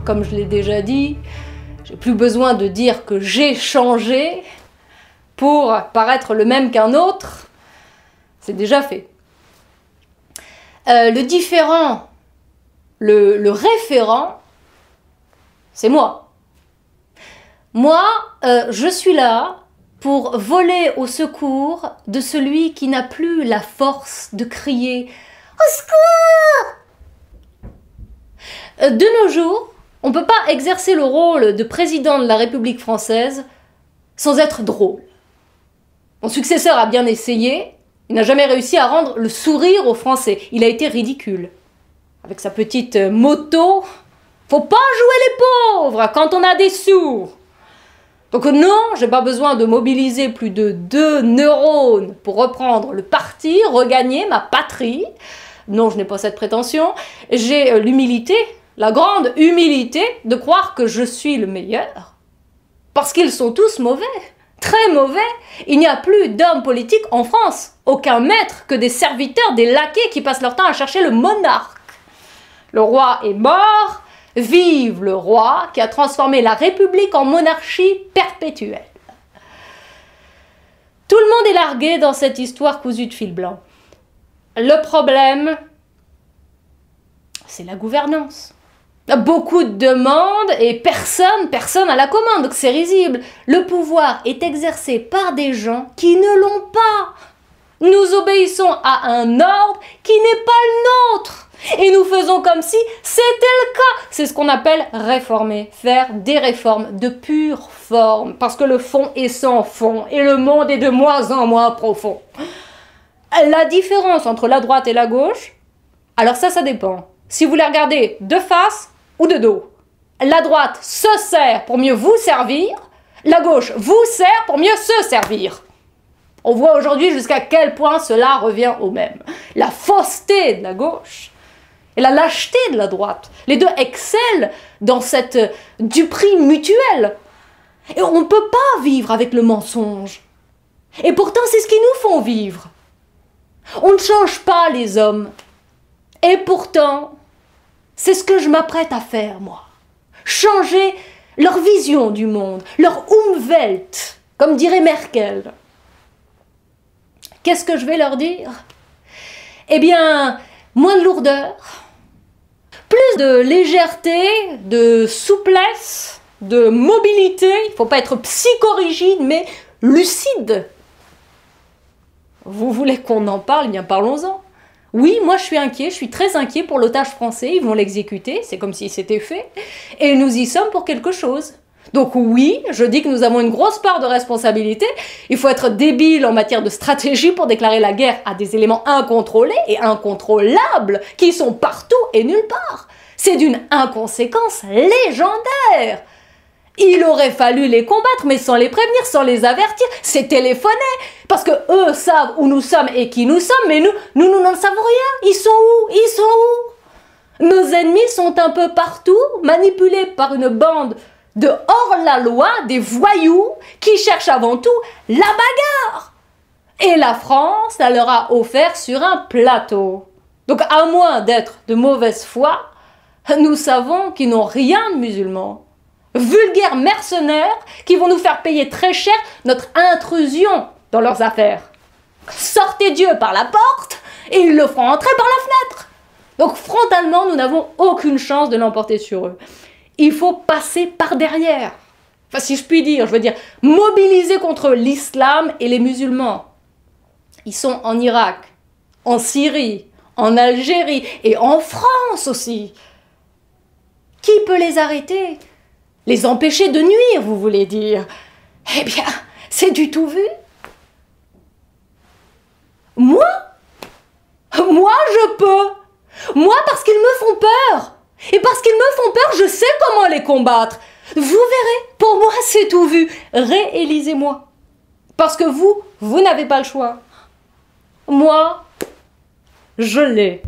comme je l'ai déjà dit, j'ai plus besoin de dire que j'ai changé pour paraître le même qu'un autre. C'est déjà fait. Le différent, le référent, c'est moi. Moi, je suis là pour voler au secours de celui qui n'a plus la force de crier « Au secours !» De nos jours, on ne peut pas exercer le rôle de président de la République française sans être drôle. Mon successeur a bien essayé, il n'a jamais réussi à rendre le sourire aux Français. Il a été ridicule. Avec sa petite moto, faut pas jouer les pauvres quand on a des sous. Donc non, j'ai pas besoin de mobiliser plus de 2 neurones pour reprendre le parti, regagner ma patrie. Non, je n'ai pas cette prétention. J'ai l'humilité, la grande humilité de croire que je suis le meilleur. Parce qu'ils sont tous mauvais, très mauvais. Il n'y a plus d'hommes politiques en France. Aucun maître que des serviteurs, des laquais qui passent leur temps à chercher le monarque. Le roi est mort. Vive le roi qui a transformé la République en monarchie perpétuelle. Tout le monde est largué dans cette histoire cousue de fil blanc. Le problème, c'est la gouvernance. Beaucoup de demandes et personne à la commande, donc c'est risible. Le pouvoir est exercé par des gens qui ne l'ont pas. Nous obéissons à un ordre qui n'est pas le nôtre. Et nous faisons comme si c'était le cas. C'est ce qu'on appelle réformer, faire des réformes de pure forme, parce que le fond est sans fond et le monde est de moins en moins profond. La différence entre la droite et la gauche, alors ça dépend. Si vous les regardez de face ou de dos. La droite se sert pour mieux vous servir, la gauche vous sert pour mieux se servir. On voit aujourd'hui jusqu'à quel point cela revient au même. La fausseté de la gauche et la lâcheté de la droite. Les deux excellent dans cette duperie mutuelle. Et on ne peut pas vivre avec le mensonge. Et pourtant, c'est ce qui nous font vivre. On ne change pas les hommes. Et pourtant, c'est ce que je m'apprête à faire, moi. Changer leur vision du monde, leur Umwelt, comme dirait Merkel. Qu'est-ce que je vais leur dire? Eh bien, moins de lourdeur, plus de légèreté, de souplesse, de mobilité. Il ne faut pas être psychorigide, mais lucide. Vous voulez qu'on en parle? Eh bien, parlons-en. Oui, moi je suis inquiet, je suis très inquiet pour l'otage français. Ils vont l'exécuter, c'est comme si c'était fait. Et nous y sommes pour quelque chose. Donc oui, je dis que nous avons une grosse part de responsabilité. Il faut être débile en matière de stratégie pour déclarer la guerre à des éléments incontrôlés et incontrôlables qui sont partout et nulle part. C'est d'une inconséquence légendaire. Il aurait fallu les combattre, mais sans les prévenir, sans les avertir. C'est téléphoner, parce que eux savent où nous sommes et qui nous sommes, mais nous n'en savons rien. Ils sont où? Ils sont où? Nos ennemis sont un peu partout, manipulés par une bande de hors-la-loi, des voyous qui cherchent avant tout la bagarre. Et la France, elle leur a offert sur un plateau. Donc à moins d'être de mauvaise foi, nous savons qu'ils n'ont rien de musulman. Vulgaires mercenaires qui vont nous faire payer très cher notre intrusion dans leurs affaires. Sortez Dieu par la porte et ils le feront entrer par la fenêtre. Donc frontalement, nous n'avons aucune chance de l'emporter sur eux. Il faut passer par derrière. Enfin, si je puis dire, je veux dire, mobiliser contre l'islam et les musulmans. Ils sont en Irak, en Syrie, en Algérie et en France aussi. Qui peut les arrêter? Les empêcher de nuire, vous voulez dire? Eh bien, c'est du tout vu. Moi, je peux. Moi, parce qu'ils me font peur. Et parce qu'ils me font peur, je sais comment les combattre. Vous verrez, pour moi, c'est tout vu. Réélisez-moi. Parce que vous n'avez pas le choix. Moi, je l'ai.